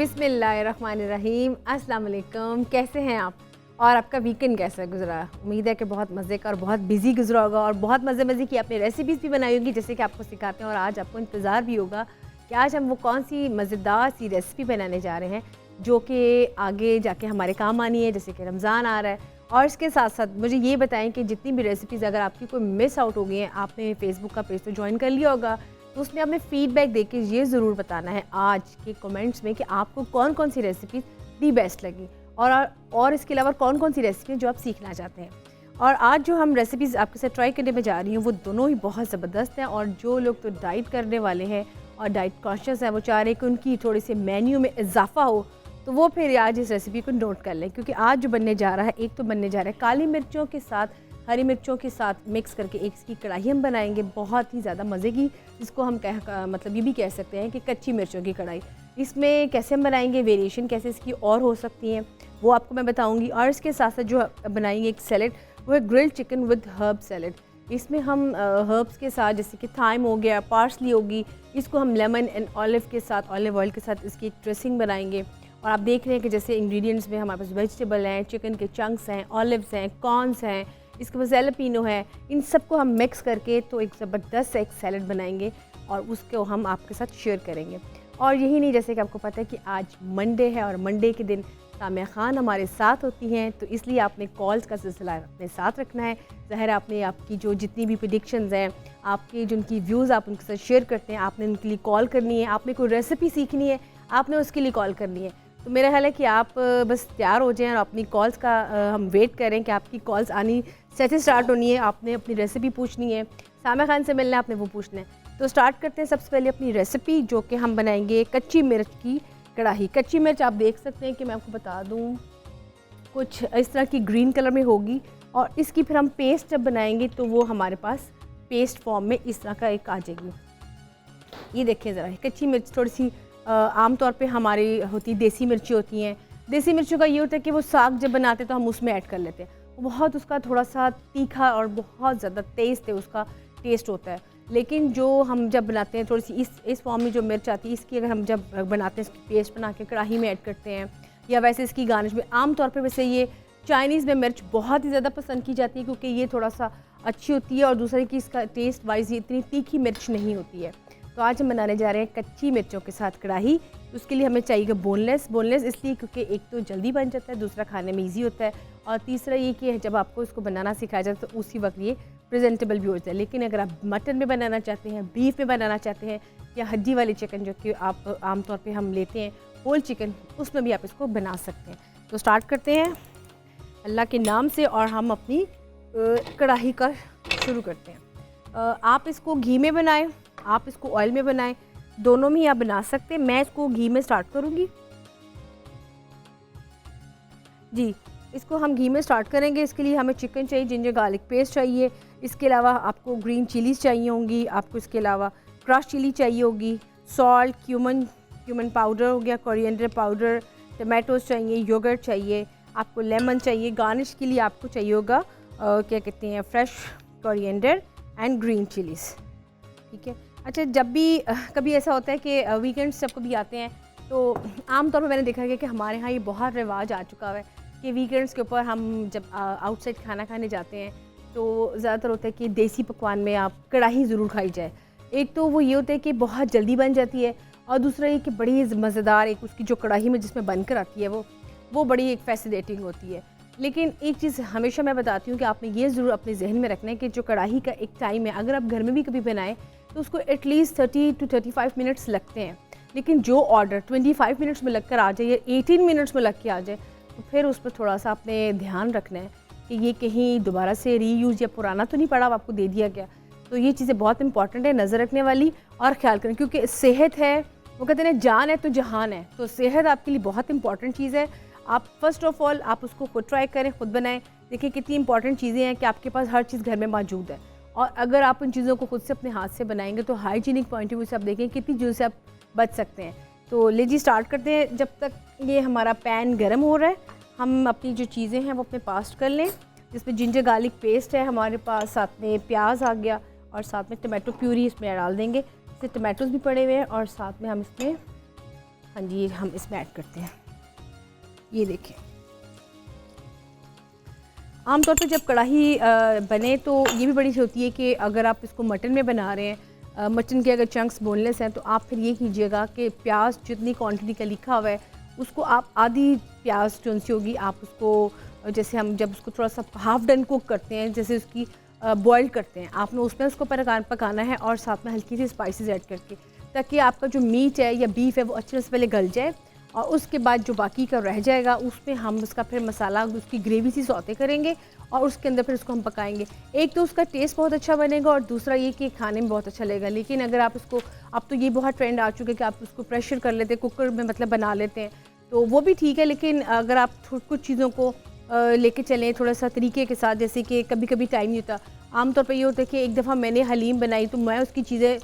बिस्मिल्लाहिर्रहमानिर्रहीम। अस्सलाम वालेकुम। कैसे हैं आप और आपका वीकेंड कैसा गुजरा? उम्मीद है कि बहुत मज़े का और बहुत बिजी गुजरा होगा और बहुत मज़े की आपने रेसिपीज़ भी बनाई होंगी जैसे कि आपको सिखाते हैं। और आज आपको इंतज़ार भी होगा कि आज हम वो कौन सी मज़ेदार सी रेसिपी बनाने जा रहे हैं जो कि आगे जाके हमारे काम आनी है, जैसे कि रमज़ान आ रहा है। और इसके साथ साथ मुझे ये बताएं कि जितनी भी रेसिपीज़ अगर आपकी कोई मिस आउट हो गई हैं, आपने फेसबुक का पेज तो ज्वाइन कर लिया होगा, तो उसमें आपने फ़ीडबैक देके ये ज़रूर बताना है आज के कमेंट्स में कि आपको कौन कौन सी रेसिपीज़ दी बेस्ट लगी और इसके अलावा कौन कौन सी रेसिपी जो आप सीखना चाहते हैं। और आज जो हम रेसिपीज़ आपके साथ ट्राई करने में जा रही हूँ वो दोनों ही बहुत ज़बरदस्त हैं। और जो लोग तो डाइट करने वाले हैं और डाइट कॉन्शियस हैं, वो चाह रहे हैं कि उनकी थोड़ी सी मेन्यू में इजाफा हो, तो वो फिर आज इस रेसिपी को नोट कर लें। क्योंकि आज जो बनने जा रहा है, एक तो बनने जा रहा है काली मिर्चों के साथ हरी मिर्चों के साथ मिक्स करके एक इसकी कढ़ाई हम बनाएंगे, बहुत ही ज़्यादा मज़े की, जिसको हम मतलब ये भी कह सकते हैं कि कच्ची मिर्चों की कढ़ाई। इसमें कैसे हम बनाएंगे, वेरिएशन कैसे इसकी और हो सकती हैं, वो आपको मैं बताऊंगी। और इसके साथ साथ जो बनाएंगे एक सैलेड, वो है grilled chicken with herb salad. इसमें हम हर्ब्स के साथ जैसे कि थाइम हो गया, पार्सली होगी, इसको हम लेमन एंड ऑलिव के साथ, ऑलिव ऑयल के साथ इसकी एक ड्रेसिंग बनाएंगे। और आप देख रहे हैं कि जैसे इंग्रेडिएंट्स में हमारे पास वेजिटेबल हैं, चिकन के चंक्स हैं, ऑलिव्स हैं, कॉर्न्स हैं, इसके पास जैलपीनो है, इन सबको हम मिक्स करके तो एक ज़बरदस्त एक सैलड बनाएंगे और उसको हम आपके साथ शेयर करेंगे। और यही नहीं, जैसे कि आपको पता है कि आज मंडे है और मंडे के दिन सामिया खान हमारे साथ होती हैं, तो इसलिए आपने कॉल्स का सिलसिला अपने साथ रखना है। ज़ाहिर आपने आपकी जो जितनी भी प्रेडिक्शंस हैं, आपके जिनकी व्यूज़ आप उनके साथ शेयर करते हैं, आपने उनके लिए कॉल करनी है। आपने कोई रेसिपी सीखनी है, आपने उसके लिए कॉल करनी है। तो मेरा ख्याल है कि आप बस तैयार हो जाएं और अपनी कॉल्स का हम वेट करें कि आपकी कॉल्स आनी से स्टार्ट होनी है। आपने अपनी रेसिपी पूछनी है, सामिया खान से मिलना है, आपने वो पूछना है। तो स्टार्ट करते हैं सबसे पहले अपनी रेसिपी, जो कि हम बनाएंगे कच्ची मिर्च की कढ़ाई। कच्ची मिर्च आप देख सकते हैं कि मैं आपको बता दूं कुछ इस तरह की ग्रीन कलर में होगी। और इसकी फिर हम पेस्ट जब बनाएंगे तो वो हमारे पास पेस्ट फॉर्म में इस तरह का एक आ जाएगी। ये देखें ज़रा, कच्ची मिर्च थोड़ी सी आम तौर पे हमारी होती देसी मिर्ची होती हैं। देसी मिर्चों का ये होता है कि वो साग जब बनाते तो हम उसमें ऐड कर लेते हैं, बहुत उसका थोड़ा सा तीखा और बहुत ज़्यादा तेज़ उसका टेस्ट होता है। लेकिन जो हम जब बनाते हैं थोड़ी सी इस फॉर्म में जो मिर्च आती है, इसकी अगर हम जब बनाते हैं, इसकी पेस्ट बना के कढ़ाई में ऐड करते हैं या वैसे इसकी गार्निश में, आम तौर पे वैसे ये चाइनीज़ में मिर्च बहुत ही ज़्यादा पसंद की जाती है क्योंकि ये थोड़ा सा अच्छी होती है और दूसरे की इसका टेस्ट वाइज इतनी तीखी मिर्च नहीं होती है। तो आज हम बनाने जा रहे हैं कच्ची मिर्चों के साथ कढ़ाई। उसके लिए हमें चाहिए बोनलेस इसलिए क्योंकि एक तो जल्दी बन जाता है, दूसरा खाने में ईजी होता है, और तीसरा ये कि जब आपको इसको बनाना सिखाया जाए तो उसी वक्त ये प्रेजेंटेबल भी होता है। लेकिन अगर आप मटन में बनाना चाहते हैं, बीफ में बनाना चाहते हैं, या हड्डी वाली चिकन जो कि आप आमतौर पर हम लेते हैं होल चिकन, उसमें भी आप इसको बना सकते हैं। तो स्टार्ट करते हैं अल्लाह के नाम से और हम अपनी कढ़ाई का शुरू करते हैं। आप इसको घी में बनाएं, आप इसको ऑयल में बनाएं, दोनों में ही आप बना सकते हैं। मैं इसको घी में स्टार्ट करूंगी जी। इसको हम घी में स्टार्ट करेंगे। इसके लिए हमें चिकन चाहिए, जिंजर गार्लिक पेस्ट चाहिए, इसके अलावा आपको ग्रीन चिलीज़ चाहिए होंगी, आपको इसके अलावा क्रश चिली चाहिए होगी, सॉल्ट, क्यूमन पाउडर हो गया, कोरिएंडर पाउडर, टमाटोज़ चाहिए, योगर्ट चाहिए, आपको लेमन चाहिए, गार्निश के लिए आपको चाहिए होगा क्या कहते हैं fresh coriander and green chillies. ठीक है। अच्छा, जब भी कभी ऐसा होता है कि वीकेंड्स जब कभी आते हैं तो आमतौर पर मैंने देखा है कि हमारे यहाँ ये बहुत रिवाज आ चुका है कि वीकेंड्स के ऊपर हम जब आउटसाइड खाना खाने जाते हैं तो ज़्यादातर होता है कि देसी पकवान में आप कढ़ाई ज़रूर खाई जाए। एक तो वो ये होता है कि बहुत जल्दी बन जाती है, और दूसरा ये कि बड़ी मज़ेदार एक उसकी जो कढ़ाई में जिसमें बनकर आती है वो बड़ी एक फैसिनेटिंग होती है। लेकिन एक चीज़ हमेशा मैं बताती हूँ कि आपने ये ज़रूर अपने जहन में रखना है कि जो कढ़ाई का एक टाइम है, अगर आप घर में भी कभी बनाएं तो उसको एटलीस्ट 30 to 35 मिनट्स लगते हैं। लेकिन जो ऑर्डर 25 मिनट्स में लगकर आ जाए या 18 मिनट्स में लग के आ जाए, तो फिर उस पर थोड़ा सा आपने ध्यान रखना है कि ये कहीं दोबारा से रीयूज़ या पुराना तो नहीं पड़ा, आपको दे दिया गया। तो ये चीज़ें बहुत इंपॉर्टेंट है, नज़र रखने वाली और ख्याल करें, क्योंकि सेहत है, वो कहते हैं जान है तो जहान है, तो सेहत आपके लिए बहुत इंपॉर्टेंट चीज़ है। आप फर्स्ट ऑफ ऑल आप उसको खुद ट्राई करें, खुद बनाएं, देखिए कितनी इंपॉर्टेंट चीज़ें हैं कि आपके पास हर चीज़ घर में मौजूद है। और अगर आप उन चीज़ों को खुद से अपने हाथ से बनाएंगे तो हाइजीनिक पॉइंट ऑफ व्यू से आप देखें कितनी चीज़ों से आप बच सकते हैं। तो लीजिए स्टार्ट करते हैं। जब तक ये हमारा पैन गर्म हो रहा है, हम अपनी जो चीज़ें हैं वो अपने पास कर लें, जिसमें जिंजर गार्लिक पेस्ट है हमारे पास, साथ में प्याज आ गया और साथ में टमाटो प्यूरी इसमें डाल देंगे। इससे टमाटोज़ भी पड़े हुए हैं और साथ में हम इसमें हाँ जी, ये हम इसमें ऐड करते हैं। ये देखें, आमतौर पे जब कढ़ाई बने तो ये भी बड़ी सी होती है कि अगर आप इसको मटन में बना रहे हैं, मटन के अगर चंक्स बोनलेस हैं, तो आप फिर ये कीजिएगा कि प्याज जितनी क्वांटिटी का लिखा हुआ है उसको आप आधी प्याज जो सी होगी आप उसको, जैसे हम जब उसको थोड़ा सा हाफ डन कुक करते हैं, जैसे उसकी बॉयल करते हैं, आपने उसमें उसको पकाना है और साथ में हल्की सी स्पाइसेस ऐड करके, ताकि आपका जो मीट है या बीफ है वो अच्छे से पहले गल जाए और उसके बाद जो बाकी का रह जाएगा उसमें हम उसका फिर मसाला, उसकी ग्रेवी सी सौते करेंगे और उसके अंदर फिर उसको हम पकाएंगे। एक तो उसका टेस्ट बहुत अच्छा बनेगा और दूसरा ये कि खाने में बहुत अच्छा लगेगा। लेकिन अगर आप उसको, अब तो ये बहुत ट्रेंड आ चुके हैं कि आप उसको प्रेशर कर लेते हैं, कुकर में मतलब बना लेते हैं, तो वो भी ठीक है। लेकिन अगर आप कुछ चीज़ों को लेके चलें थोड़ा सा तरीके के साथ, जैसे कि कभी कभी टाइम नहीं होता, आमतौर पर ये होता है कि एक दफ़ा मैंने हलीम बनाई तो मैं उसकी चीज़ें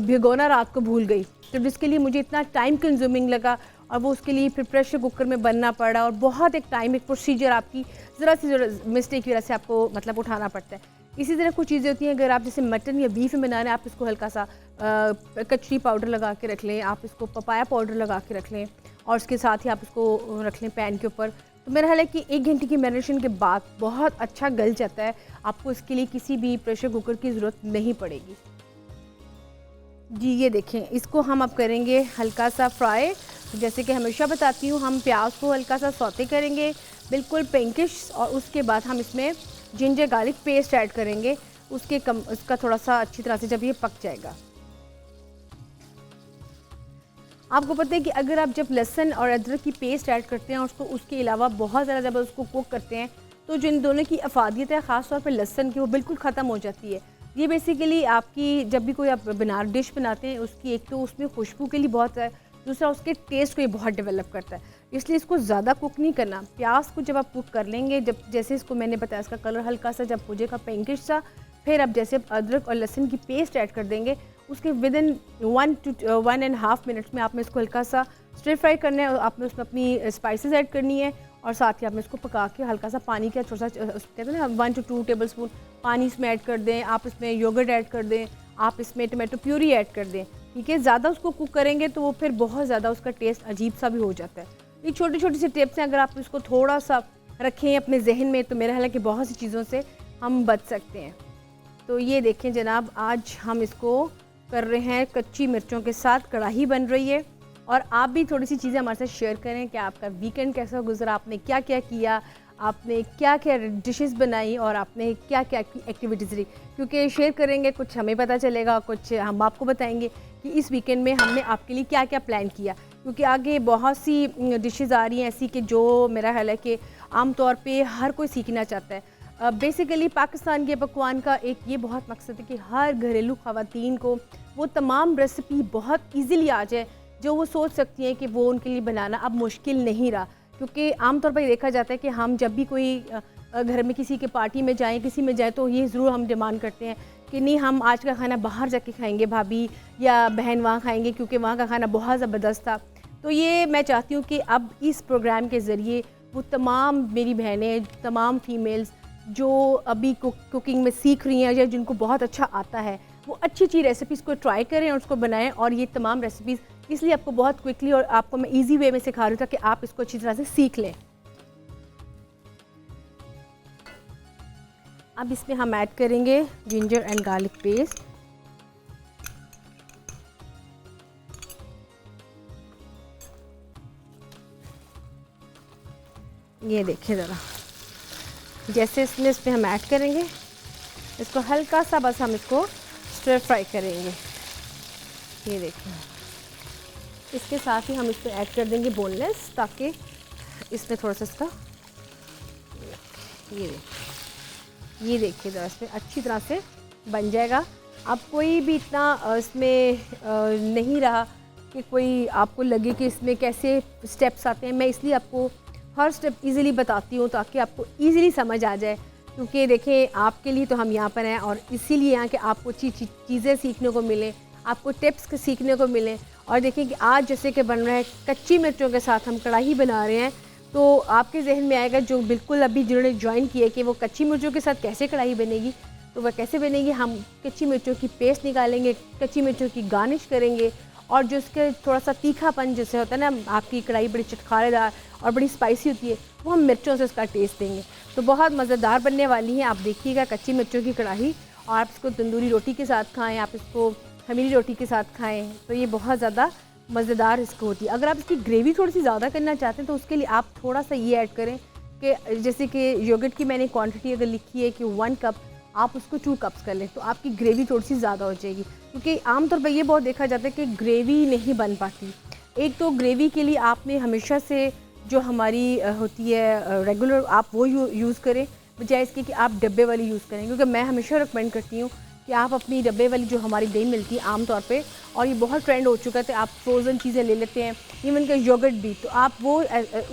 भिगोना रात को भूल गई, तो जिसके लिए मुझे इतना टाइम कंज्यूमिंग लगा और वो उसके लिए फिर प्रेशर कुकर में बनना पड़ा और बहुत एक टाइम, एक प्रोसीजर आपकी ज़रा सी मिस्टेक की वजह से आपको मतलब उठाना पड़ता है। इसी तरह कुछ चीज़ें होती हैं, अगर आप जैसे मटन या बीफ में बना रहे हैं, आप इसको हल्का सा कचरी पाउडर लगा के रख लें, आप इसको पपाया पाउडर लगा के रख लें और उसके साथ ही आप इसको रख लें पैन के ऊपर, तो मेरा ख्याल है कि 1 घंटे की मैरिनेशन के बाद बहुत अच्छा गल जाता है। आपको इसके लिए किसी भी प्रेशर कुकर की ज़रूरत नहीं पड़ेगी। जी ये देखें, इसको हम अब करेंगे हल्का सा फ्राई। जैसे कि हमेशा बताती हूँ, हम प्याज को हल्का सा सौते करेंगे बिल्कुल पिंकिश, और उसके बाद हम इसमें जिंजर गार्लिक पेस्ट ऐड करेंगे उसका थोड़ा सा अच्छी तरह से जब ये पक जाएगा। आपको पता है कि अगर आप जब लहसुन और अदरक की पेस्ट ऐड करते हैं और उसके अलावा बहुत ज़्यादा जब उसको कुक करते हैं तो जो इन दोनों की अफादियत है, ख़ासतौर पर लहसुन की, वो बिल्कुल ख़त्म हो जाती है। ये बेसिकली आपकी जब भी कोई आप डिश बनाते हैं, उसकी एक तो उसमें खुशबू के लिए बहुत है, दूसरा उसके टेस्ट को ये बहुत डेवलप करता है। इसलिए इसको ज़्यादा कुक नहीं करना। प्याज को जब आप कुक कर लेंगे, जब जैसे इसको मैंने बताया इसका कलर हल्का सा जब हो जाएगा पिंकिश सा, फिर अब जैसे अदरक और लहसुन की पेस्ट ऐड कर देंगे, उसके विदिन 1 to 1.5 मिनट्स में आपने इसको हल्का सा स्टर फ्राई करना है। आपने उसमें अपनी स्पाइसेस ऐड करनी है और साथ ही आपने इसको पका के हल्का सा पानी का थोड़ा सा कहते हैं ना 1 to 2 टेबल स्पून पानी इसमें ऐड कर दें। आप इसमें योगर्ट ऐड कर दें, आप इसमें टमाटो प्यूरी ऐड कर दें, ठीक है। ज़्यादा उसको कुक करेंगे तो वो फिर बहुत ज़्यादा उसका टेस्ट अजीब सा भी हो जाता है। ये छोटी छोटी सी टिप्स हैं, अगर आप इसको थोड़ा सा रखें अपने जहन में तो मेरा ख्याल है कि बहुत सी चीज़ों से हम बच सकते हैं। तो ये देखें जनाब, आज हम इसको कर रहे हैं कच्ची मिर्चों के साथ, कढ़ाई बन रही है। और आप भी थोड़ी सी चीज़ें हमारे साथ शेयर करें कि आपका वीकेंड कैसा गुजरा, आपने क्या क्या किया, आपने क्या क्या डिशेस बनाई और आपने क्या क्या की एक्टिविटीज़ रही, क्योंकि शेयर करेंगे कुछ हमें पता चलेगा, कुछ हम आपको बताएंगे कि इस वीकेंड में हमने आपके लिए क्या क्या प्लान किया। क्योंकि आगे बहुत सी डिशेज़ आ रही हैं ऐसी कि जो मेरा ख्याल है कि आम तौर पे हर कोई सीखना चाहता है। बेसिकली पाकिस्तान के पकवान का एक ये बहुत मकसद है कि हर घरेलू ख़वातीन को वो तमाम रेसिपी बहुत ईज़िली आ जाए जो वो सोच सकती हैं कि वो उनके लिए बनाना अब मुश्किल नहीं रहा। क्योंकि आमतौर पर देखा जाता है कि हम जब भी कोई घर में किसी के पार्टी में जाएं, किसी में जाएं, तो ये ज़रूर हम डिमांड करते हैं कि नहीं, हम आज का खाना बाहर जाके खाएंगे, भाभी या बहन वहाँ खाएंगे क्योंकि वहाँ का खाना बहुत ज़बरदस्त था। तो ये मैं चाहती हूँ कि अब इस प्रोग्राम के ज़रिए वो तमाम मेरी बहनें, तमाम फीमेल्स जो अभी कुकिंग में सीख रही हैं या जिनको बहुत अच्छा आता है, वो अच्छी अच्छी रेसिपीज़ को ट्राई करें और उसको बनाएं। और ये तमाम रेसिपीज़ इसलिए आपको बहुत क्विकली और आपको मैं इजी वे में सिखा रही हूँ ताकि आप इसको अच्छी तरह से सीख लें। अब इसमें हम ऐड करेंगे जिंजर एंड गार्लिक पेस्ट। ये देखिए ज़रा, जैसे इसमें हम ऐड करेंगे, इसको हल्का सा बस हम इसको स्टर फ्राई करेंगे। ये देखिए, इसके साथ ही हम इसमें ऐड कर देंगे बोनलेस, ताकि इसमें थोड़ा सा इसका ये देखिए ज़रा इसमें अच्छी तरह से बन जाएगा। अब कोई भी इतना इसमें नहीं रहा कि कोई आपको लगे कि इसमें कैसे स्टेप्स आते हैं। मैं इसलिए आपको हर स्टेप इजीली बताती हूँ ताकि आपको इजीली समझ आ जाए। क्योंकि देखें, आपके लिए तो हम यहाँ पर हैं और इसीलिए यहाँ कि आपको चीज़ें सीखने को मिलें, आपको टिप्स सीखने को मिलें। और देखें कि आज जैसे कि बन रहा है कच्ची मिर्चों के साथ हम कढ़ाई बना रहे हैं, तो आपके जहन में आएगा जो बिल्कुल अभी जिन्होंने ज्वाइन किया कि वो कच्ची मिर्चों के साथ कैसे कढ़ाई बनेगी। तो वह कैसे बनेगी, हम कच्ची मिर्चों की पेस्ट निकालेंगे, कच्ची मिर्चों की गार्निश करेंगे और जो इसके थोड़ा सा तीखापन जैसे होता है ना, आपकी कढ़ाई बड़ी चटखारेदार और बड़ी स्पाइसी होती है, वो हम मिर्चों से इसका टेस्ट देंगे। तो बहुत मज़ेदार बनने वाली है। आप देखिएगा कच्ची मिर्चों की कढ़ाई, और आप इसको तंदूरी रोटी के साथ खाएँ, आप इसको खमीरी रोटी के साथ खाएँ, तो ये बहुत ज़्यादा मज़ेदार इसको होती है। अगर आप इसकी ग्रेवी थोड़ी सी ज़्यादा करना चाहते हैं तो उसके लिए आप थोड़ा सा ये ऐड करें कि जैसे कि योगर्ट की मैंने क्वांटिटी अगर लिखी है कि 1 कप, आप उसको 2 कप्स कर लें तो आपकी ग्रेवी थोड़ी सी ज़्यादा हो जाएगी। क्योंकि आमतौर पर ये बहुत देखा जाता है कि ग्रेवी नहीं बन पाती। एक तो ग्रेवी के लिए आपने हमेशा से जो हमारी होती है रेगुलर, आप वो यूज़ करें बजाय इसके कि आप डब्बे वाली यूज़ करें। क्योंकि मैं हमेशा रिकमेंड करती हूँ कि आप अपनी डब्बे वाली जो हमारी दही मिलती है आम तौर पे, और ये बहुत ट्रेंड हो चुका है, तो आप फ्रोज़न चीज़ें ले लेते हैं, इवन का योगर्ट भी, तो आप वो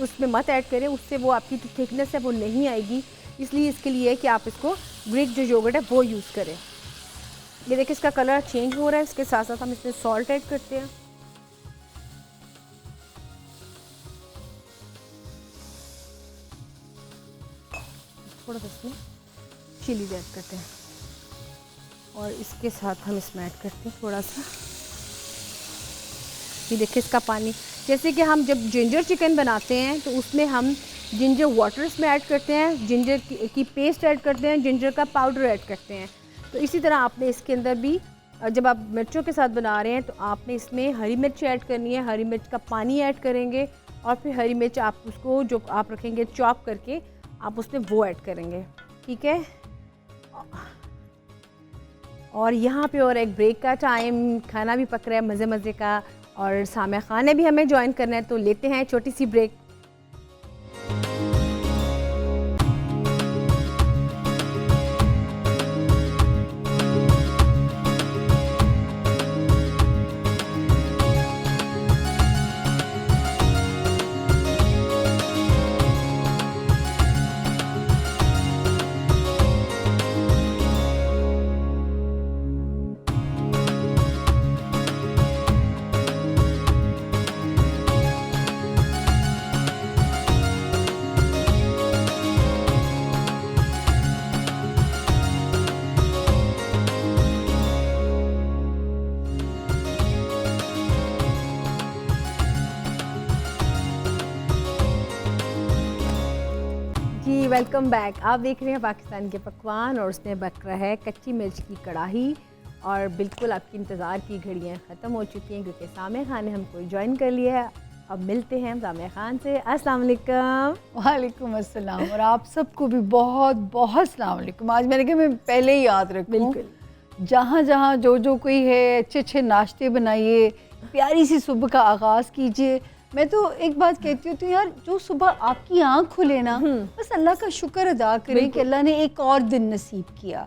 उसमें मत ऐड करें, उससे वो आपकी जो थिकनेस है वो नहीं आएगी। इसलिए इसके लिए है कि आप इसको ग्रीक जो योगर्ट है वो यूज़ करें। ये देखिए इसका कलर चेंज हो रहा है। इसके साथ साथ हम इसमें सॉल्ट ऐड करते हैं। थोड़ा सा इसमें चिलीज ऐड करते हैं, और इसके साथ हम इसमें ऐड करते हैं थोड़ा सा, ये देखिए इसका पानी। जैसे कि हम जब जिंजर चिकन बनाते हैं तो उसमें हम जिंजर वाटर इसमें ऐड करते हैं, जिंजर की पेस्ट ऐड करते हैं, जिंजर का पाउडर ऐड करते हैं। तो इसी तरह आपने इसके अंदर भी जब आप मिर्चों के साथ बना रहे हैं तो आपने इसमें हरी मिर्च ऐड करनी है, हरी मिर्च का पानी ऐड करेंगे, और फिर हरी मिर्च आप उसको जो आप रखेंगे चॉप करके आप उसमें वो ऐड करेंगे, ठीक है। और यहाँ पे और एक ब्रेक का टाइम, खाना भी पक रहा है मज़े मज़े का, और सामिया खान ने भी हमें ज्वाइन करना है, तो लेते हैं छोटी सी ब्रेक। Welcome back. आप देख रहे हैं पाकिस्तान के पकवान, और उसमें बक रहा है कच्ची मिर्च की कढ़ाई, और बिल्कुल आपकी इंतज़ार की घड़ियाँ ख़त्म हो चुकी हैं क्योंकि सामिया खान ने हमको ज्वाइन कर लिया है। अब मिलते हैं सामिया खान से। अस्सलाम वालेकुम। वालेकुम अस्सलाम, और आप सबको भी बहुत बहुत अस्सलाम वालेकुम। आज मैंने कहा मैं पहले ही याद रखूं, बिल्कुल जहाँ जहाँ जो कोई है अच्छे अच्छे नाश्ते बनाइए, प्यारी सी सुबह का आगाज़ कीजिए। मैं तो एक बात कहती हूँ, तो यार जो सुबह आपकी आँख खुले ना, बस अल्लाह का शुक्र अदा करें कि अल्लाह ने एक और दिन नसीब किया,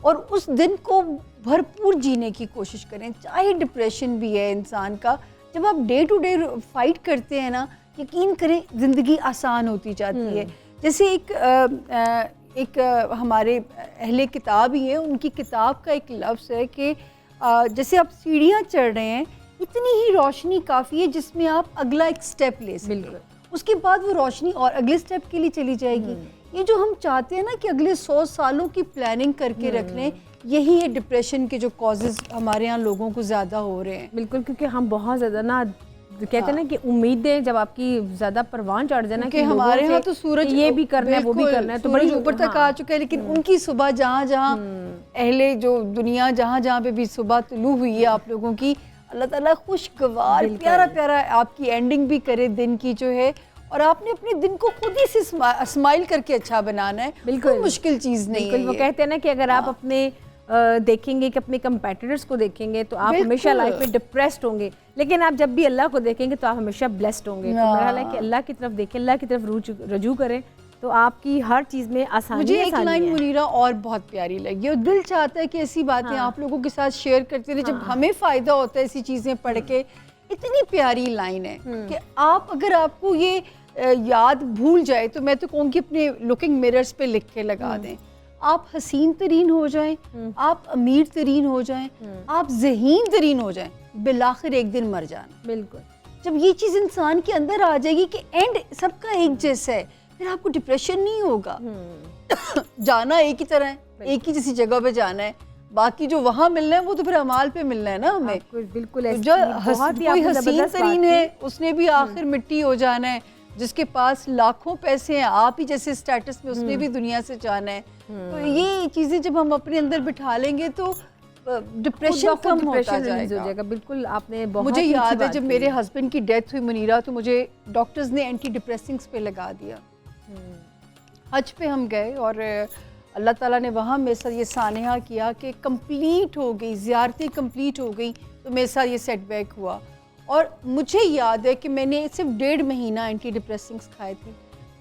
और उस दिन को भरपूर जीने की कोशिश करें। चाहे डिप्रेशन भी है इंसान का, जब आप डे टू डे फाइट करते हैं ना, यकीन करें ज़िंदगी आसान होती जाती है। जैसे एक हमारे अहले किताब ही है, उनकी किताब का एक लफ्ज़ है कि जैसे आप सीढ़ियाँ चढ़ रहे हैं, इतनी ही रोशनी काफ़ी है जिसमें आप अगला एक स्टेप ले सकें, उसके बाद वो रोशनी और अगले स्टेप के लिए चली जाएगी। ये जो हम चाहते हैं ना कि अगले 100 सालों की प्लानिंग करके रख लें, यही है डिप्रेशन के जो कॉजेज़ हमारे यहाँ लोगों को ज़्यादा हो रहे हैं। बिल्कुल, क्योंकि हम बहुत ज़्यादा ना कहते हैं ना कि उम्मीदें जब आपकी ज़्यादा परवान चढ़ जाए ना कि हमारे यहाँ तो सूरज ये भी करना है वो भी करना है, तो बड़ी ऊपर तक आ चुका है। लेकिन उनकी सुबह जहाँ जहाँ अहले जो दुनिया जहाँ जहाँ पे भी सुबह तुलू हुई है आप लोगों की, अल्लाह ताला खुशगवार प्यारा प्यारा आपकी एंडिंग भी करे दिन की जो है, और आपने अपने दिन को खुद ही से स्माइल करके अच्छा बनाना है। बिल्कुल मुश्किल चीज़ नहीं है। वो कहते हैं ना कि अगर आप अपने देखेंगे कि अपने कंपेटिटर्स को देखेंगे तो आप हमेशा लाइफ में डिप्रेस्ड होंगे, लेकिन आप जब भी अल्लाह को देखेंगे तो आप हमेशा ब्लेस्ड होंगे। तो मेरा है कि अल्लाह की तरफ देखें, अल्लाह की तरफ रुजू करें, तो आपकी हर चीज़ में आसानी। मुझे एक लाइन मुनीरा और बहुत प्यारी लगी, और दिल चाहता है कि ऐसी बातें आप लोगों के साथ शेयर करते रहे, जब हमें फ़ायदा होता है ऐसी चीज़ें पढ़ के। इतनी प्यारी लाइन है कि आप अगर आपको ये याद भूल जाए तो मैं तो कहूँगी अपने लुकिंग मिरर्स पे लिख के लगा दें। आप हसीन तरीन हो जाएं, आप अमीर तरीन हो जाएं, आप ज़हीन तरीन हो जाएं, बिलाखिर एक दिन मर जाना। बिल्कुल, जब ये चीज़ इंसान के अंदर आ जाएगी कि एंड सबका एक जैसा है, फिर आपको डिप्रेशन नहीं होगा। जाना एक ही तरह है, एक ही जैसी जगह पे जाना है, बाकी जो वहाँ मिलना है वो तो फिर अमाल पे मिलना है ना हमें। बिल्कुल तो ऐसी जो बहुत ही कोई आपने हसीन ज़बरदस्त बात तरीन की। है उसने भी आखिर मिट्टी हो जाना है, जिसके पास लाखों पैसे हैं आप ही जैसे स्टेटस में उसने भी दुनिया से जाना है। तो ये चीज़ें जब हम अपने अंदर बिठा लेंगे तो डिप्रेशन कम होता जाएगा। बिल्कुल आपने बहुत मुझे ही अच्छी याद है बात जब की। मेरे हस्बैंड की डेथ हुई मुनीरा, तो मुझे डॉक्टर्स ने एंटी डिप्रेसिंग्स पे लगा दिया। हज पे हम गए और अल्लाह ताला ने वहाँ मेरे साथ ये सानिया किया कि कंप्लीट हो गई, ज़ियारतें कंप्लीट हो गई, तो मेरे साथ ये सेटबैक हुआ। और मुझे याद है कि मैंने सिर्फ 1.5 महीना एंटी डिप्रेसिंग्स खाए थे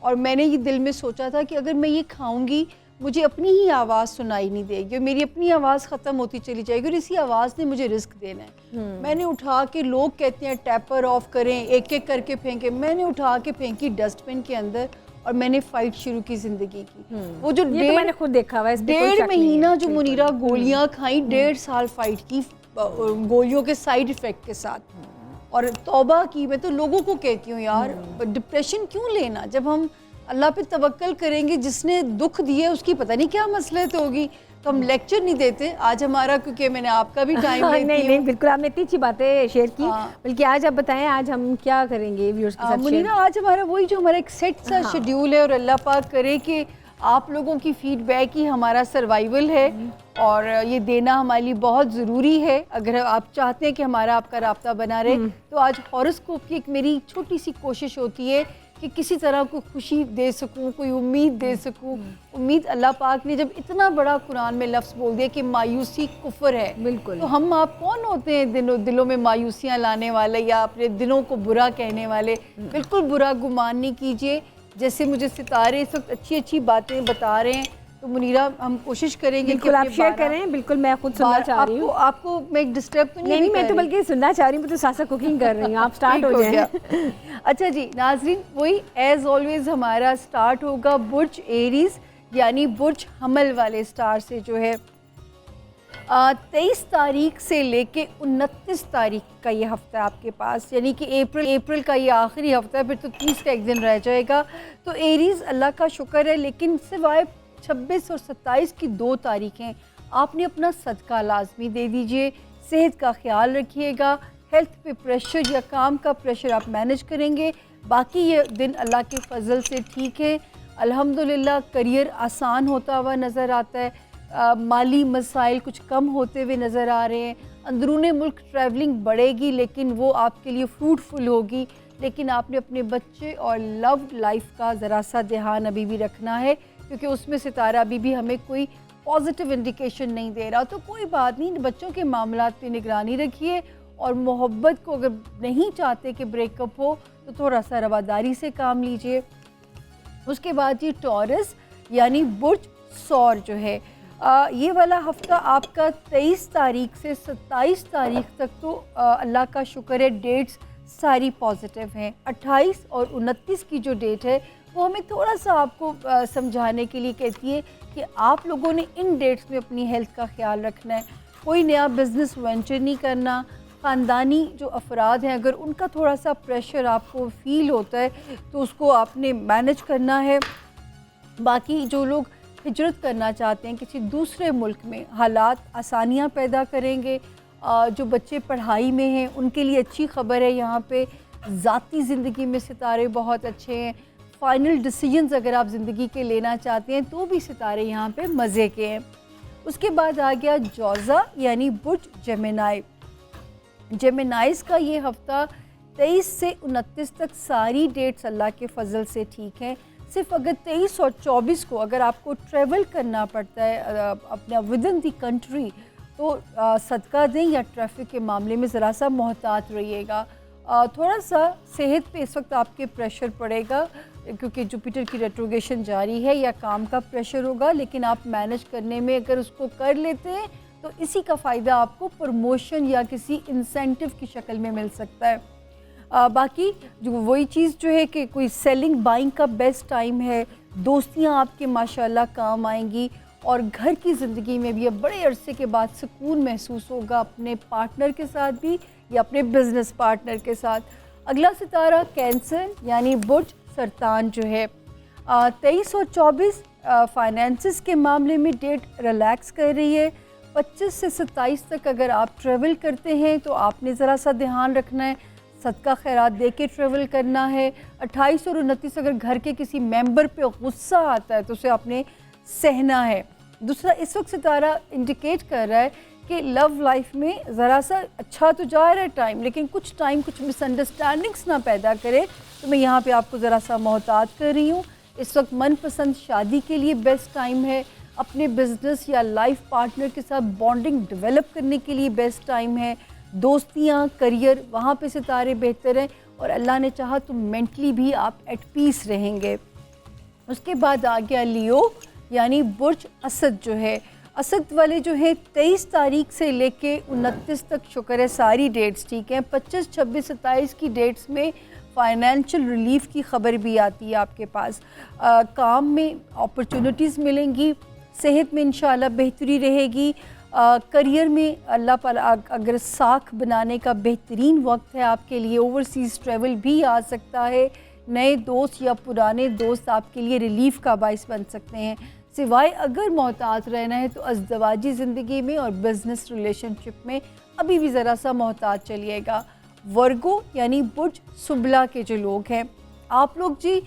और मैंने ये दिल में सोचा था कि अगर मैं ये खाऊंगी मुझे अपनी ही आवाज़ सुनाई नहीं देगी और मेरी अपनी आवाज़ ख़त्म होती चली जाएगी और इसी आवाज़ ने मुझे रिस्क देना है। मैंने उठा के, लोग कहते हैं टैपर ऑफ करें, एक एक करके फेंके, मैंने उठा के फेंकी डस्टबिन के अंदर और मैंने फाइट शुरू की ज़िंदगी की। वो जो ये तो मैंने खुद देखा हुआ है, इस पे कोई 1.5 शक नहीं है। महीना जो मुनीरा गोलियां खाई, 1.5 साल फाइट की गोलियों के साइड इफ़ेक्ट के साथ और तौबा की। मैं तो लोगों को कहती हूँ यार, डिप्रेशन क्यों लेना, जब हम अल्लाह पे तवक्कल करेंगे, जिसने दुख दिए उसकी पता नहीं क्या मसलहत होगी। तो हम लेक्चर नहीं देते आज हमारा, क्योंकि मैंने आपका भी टाइम लेती नहीं नहीं, बिल्कुल आपने इतनी अच्छी बातें शेयर की। बल्कि आज आप बताएं आज हम क्या करेंगे व्यूअर्स के साथ मुनीरा, आज हमारा वही जो हमारा एक सेट सा शेड्यूल है और अल्लाह पाक करे कि आप लोगों की फीडबैक ही हमारा सर्वाइवल है और ये देना हमारे लिए बहुत ज़रूरी है। अगर आप चाहते हैं कि हमारा आपका राब्ता बना रहे तो आज हॉरोस्कोप की एक मेरी छोटी सी कोशिश होती है कि किसी तरह को खुशी दे सकूं, कोई उम्मीद दे सकूं। उम्मीद अल्लाह पाक ने जब इतना बड़ा कुरान में लफ्ज़ बोल दिया कि मायूसी कुफ्र है, बिल्कुल, तो हम आप कौन होते हैं दिलों में मायूसियाँ लाने वाले या अपने दिलों को बुरा कहने वाले। बिल्कुल बुरा गुमान नहीं कीजिए। जैसे मुझे सितारे इस वक्त अच्छी अच्छी बातें बता रहे हैं, तो मुनीरा हम कोशिश करेंगे कि आप शेयर करें। बिल्कुल मैं खुद सुनना चाह रही हूँ। आपको मैं डिस्टर्ब तो नहीं, मैं तो बल्कि सुनना चाह रही हूँ, मैं तो साथ कुकिंग कर रही हूँ। आप स्टार्ट हो जाए। अच्छा जी नाजरीन, वही एज ऑलवेज हमारा स्टार्ट होगा बुर्ज एरीज यानी बुर्ज हमल वाले स्टार से, जो है 23 तारीख से लेके 29 तारीख का ये हफ्ता आपके पास, यानी कि अप्रैल का ये आखिरी हफ्ता है, फिर तो 30 का एक दिन रह जाएगा। तो एरीज अल्लाह का शुक्र है, लेकिन सिवाय 26 और 27 की 2 तारीखें आपने अपना सदका लाजमी दे दीजिए। सेहत का ख्याल रखिएगा, हेल्थ पे प्रेशर या काम का प्रेशर आप मैनेज करेंगे। बाकी ये दिन अल्लाह के फजल से ठीक है, अल्हम्दुलिल्लाह। करियर आसान होता हुआ नज़र आता है, माली मसाइल कुछ कम होते हुए नज़र आ रहे हैं। अंदरूनी मुल्क ट्रैवलिंग बढ़ेगी लेकिन वो आपके लिए फ्रूटफुल होगी। लेकिन आपने अपने बच्चे और लव लाइफ का ज़रा सा ध्यान अभी भी रखना है, क्योंकि उसमें सितारा अभी भी हमें कोई पॉजिटिव इंडिकेशन नहीं दे रहा। तो कोई बात नहीं, बच्चों के मामलात पे निगरानी रखिए और मोहब्बत को अगर नहीं चाहते कि ब्रेकअप हो तो थोड़ा सा रवादारी से काम लीजिए। उसके बाद ये टॉरस यानी बुर्ज सौर जो है, ये वाला हफ्ता आपका 23 तारीख से 27 तारीख तक तो अल्लाह का शुक्र है डेट्स सारी पॉजिटिव हैं। 28 और 29 की जो डेट है वो हमें थोड़ा सा आपको समझाने के लिए कहती है कि आप लोगों ने इन डेट्स में अपनी हेल्थ का ख्याल रखना है। कोई नया बिज़नेस वेंचर नहीं करना। ख़ानदानी जो अफराद हैं अगर उनका थोड़ा सा प्रेशर आपको फ़ील होता है तो उसको आपने मैनेज करना है। बाकी जो लोग हिजरत करना चाहते हैं किसी दूसरे मुल्क में, हालात आसानियाँ पैदा करेंगे। जो बच्चे पढ़ाई में हैं उनके लिए अच्छी ख़बर है, यहाँ पे ज़ाती ज़िंदगी में सितारे बहुत अच्छे हैं। फ़ाइनल डिसीजंस अगर आप ज़िंदगी के लेना चाहते हैं तो भी सितारे यहाँ पे मज़े के हैं। उसके बाद आ गया जौज़ा यानी बुर्ज जेमिनाई। जेमिनाइज़ का ये हफ़्ता 23 से 29 तक सारी डेट्स अल्लाह के फ़ज़ल से ठीक हैं। सिर्फ अगर 23 और 24 को अगर आपको ट्रैवल करना पड़ता है अपना विद इन दी कंट्री तो सदका दें या ट्रैफिक के मामले में ज़रा सा मोहतात रहिएगा। थोड़ा सा सेहत पे इस वक्त आपके प्रेशर पड़ेगा क्योंकि जुपिटर की रेट्रोगेशन जारी है, या काम का प्रेशर होगा, लेकिन आप मैनेज करने में अगर उसको कर लेते हैं तो इसी का फ़ायदा आपको प्रमोशन या किसी इंसेंटिव की शक्ल में मिल सकता है। बाकी जो वही चीज़ जो है कि कोई सेलिंग बाइंग का बेस्ट टाइम है। दोस्तियां आपके माशाल्लाह काम आएंगी और घर की ज़िंदगी में भी अब बड़े अरसे के बाद सुकून महसूस होगा अपने पार्टनर के साथ भी या अपने बिजनेस पार्टनर के साथ। अगला सितारा कैंसर यानी बुर्ज सरतान जो है 23 और 24 फाइनेंसिस के मामले में डेट रिलैक्स कर रही है। 25 से 27 तक अगर आप ट्रैवल करते हैं तो आपने ज़रा सा ध्यान रखना है, सदका खैरात दे के ट्रैवल करना है। 28 और 29 अगर घर के किसी मेंबर पे गुस्सा आता है तो उसे आपने सहना है। दूसरा, इस वक्त सितारा इंडिकेट कर रहा है कि लव लाइफ में ज़रा सा अच्छा तो जा रहा है टाइम, लेकिन कुछ टाइम कुछ मिसअंडरस्टैंडिंग्स ना पैदा करे, तो मैं यहाँ पे आपको ज़रा सा मोहतात कर रही हूँ। इस वक्त मनपसंद शादी के लिए बेस्ट टाइम है, अपने बिजनेस या लाइफ पार्टनर के साथ बॉन्डिंग डेवलप करने के लिए बेस्ट टाइम है, दोस्तियाँ, करियर, वहाँ पे सितारे बेहतर हैं और अल्लाह ने चाहा तो मेंटली भी आप एट पीस रहेंगे। उसके बाद आ गया लियो यानी बुर्ज असद जो है, असद वाले जो है 23 तारीख से लेके 29 तक शुक्र है सारी डेट्स ठीक हैं। 25, 26, 27 की डेट्स में फाइनेंशियल रिलीफ की खबर भी आती है आपके पास। काम में अपॉर्चुनिटीज़ मिलेंगी, सेहत में इंशाल्लाह बेहतरी रहेगी, करियर में अल्लाह पाला अगर साख बनाने का बेहतरीन वक्त है आपके लिए। ओवरसीज़ ट्रैवल भी आ सकता है, नए दोस्त या पुराने दोस्त आपके लिए रिलीफ का बाइस बन सकते हैं। सिवाय अगर मोहतात रहना है तो अज़दवाजी ज़िंदगी में और बिज़नेस रिलेशनशिप में अभी भी ज़रा सा मोहतात चलिएगा। वर्गो यानी बुर्ज सुबला के जो लोग हैं, आप लोग जी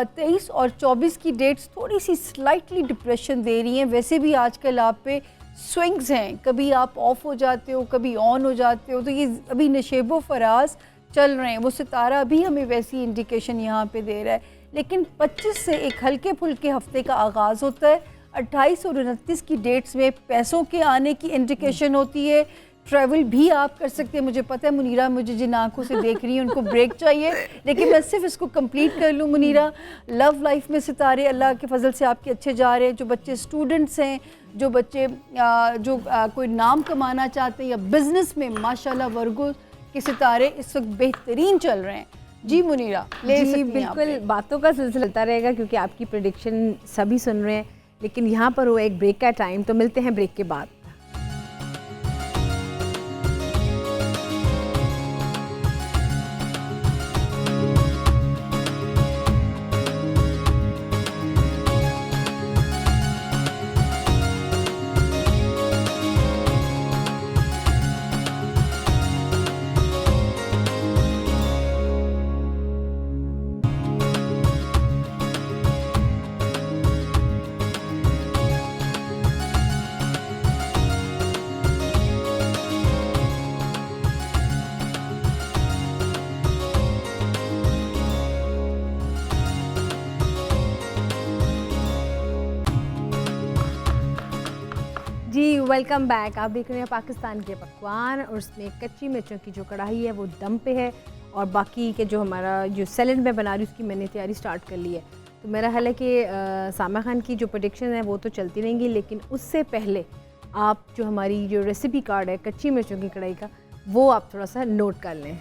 23 और 24 की डेट्स थोड़ी सी स्लाइटली डिप्रेशन दे रही हैं। वैसे भी आजकल आप पे स्विंग्स हैं, कभी आप ऑफ हो जाते हो, कभी ऑन हो जाते हो, तो ये अभी नशेबो फराज चल रहे हैं। वो सितारा अभी हमें वैसी इंडिकेशन यहाँ पे दे रहा है। लेकिन 25 से एक हल्के फुल्के हफ्ते का आगाज़ होता है। 28 और 29 की डेट्स में पैसों के आने की इंडिकेशन होती है। ट्रैवल भी आप कर सकते हैं। मुझे पता है मुनीरा मुझे जिन आंखों से देख रही है उनको ब्रेक चाहिए, लेकिन मैं सिर्फ इसको कंप्लीट कर लूँ। मुनीरा, लव लाइफ में सितारे अल्लाह के फजल से आपके अच्छे जा रहे हैं। जो बच्चे स्टूडेंट्स हैं, जो बच्चे कोई नाम कमाना चाहते हैं या बिज़नेस में, माशाल्लाह वर्गो के सितारे इस वक्त बेहतरीन चल रहे हैं। जी मुनीरा, ले जी सकती हैं बिल्कुल, आप। बातों का सिलसिला चलता रहेगा क्योंकि आपकी प्रेडिक्शन सभी सुन रहे हैं, लेकिन यहाँ पर वो एक ब्रेक का टाइम, तो मिलते हैं ब्रेक के बाद। जी वेलकम बैक। आप देख रहे हैं पाकिस्तान के पकवान और उसमें कच्ची मिर्चों की जो कढ़ाई है वो दम पे है, और बाकी के जो हमारा जो सैलेड मैं बना रही हूँ उसकी मैंने तैयारी स्टार्ट कर ली है। तो मेरा ख्याल है कि सामा खान की जो प्रेडिक्शन है वो तो चलती रहेंगी, लेकिन उससे पहले आप जो हमारी जो रेसिपी कार्ड है कच्ची मिर्चों की कढ़ाई का, वो आप थोड़ा सा नोट कर लें।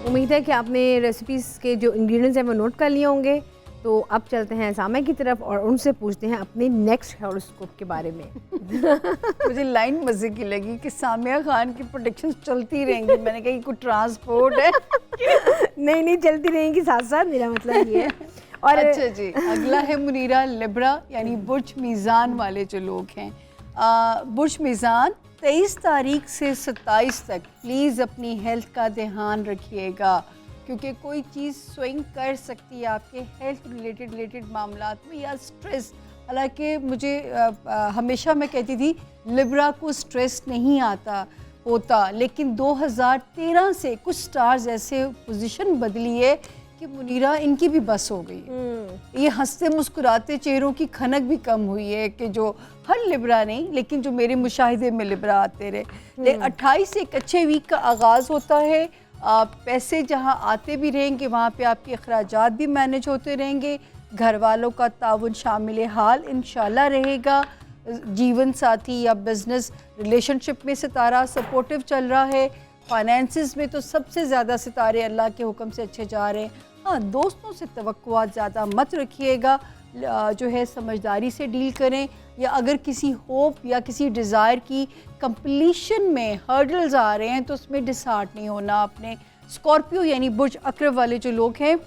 उम्मीद है कि आपने रेसिपीज़ के जो इंग्रेडिएंट्स हैं वो नोट कर लिए होंगे। तो अब चलते हैं सामा की तरफ और उनसे पूछते हैं अपने नेक्स्ट हॉरोस्कोप के बारे में। मुझे लाइन मज़े की लगी कि सामिया खान की प्रोडिक्शंस चलती रहेंगी। मैंने कहा कोई ट्रांसपोर्ट है। नहीं चलती रहेंगी साथ साथ, मेरा मतलब ये है। और अच्छा जी, अगला है मुनीरा लिब्रा यानी बुर्ज मीज़ान वाले जो लोग हैं। बुर्ज मीज़ान 23 तारीख से 27 तक प्लीज़ अपनी हेल्थ का ध्यान रखिएगा, क्योंकि कोई चीज़ स्विंग कर सकती है आपके हेल्थ रिलेटेड मामलात में या स्ट्रेस। हालांकि मुझे हमेशा मैं कहती थी लिब्रा को स्ट्रेस नहीं होता, लेकिन 2013 से कुछ स्टार्स ऐसे पोजीशन बदली है कि मुनीरा इनकी भी बस हो गई है। ये हंसते मुस्कुराते चेहरों की खनक भी कम हुई है कि जो हर लिब्रा नहीं, लेकिन जो मेरे मुशाहिदे में लिब्रा आते रहे। 28 से एक अच्छे वीक का आगाज़ होता है। पैसे जहाँ आते भी रहेंगे वहाँ पे आपके अखराजात भी मैनेज होते रहेंगे। घर वालों का ताउन शामिल हाल इंशाल्लाह रहेगा। जीवन साथी या बिजनेस रिलेशनशिप में सितारा सपोर्टिव चल रहा है। फाइनेंसिस में तो सबसे ज़्यादा सितारे अल्लाह के हुक्म से अच्छे जा रहे हैं। हाँ, दोस्तों से तवक्कुआत ज़्यादा मत रखिएगा, जो है समझदारी से डील करें, या अगर किसी होप या किसी डिज़ायर की कंप्लीशन में हर्डल्स आ रहे हैं तो उसमें डिसहार्ट नहीं होना आपने। स्कॉर्पियो यानी बुर्ज अक्रब वाले जो लोग हैं,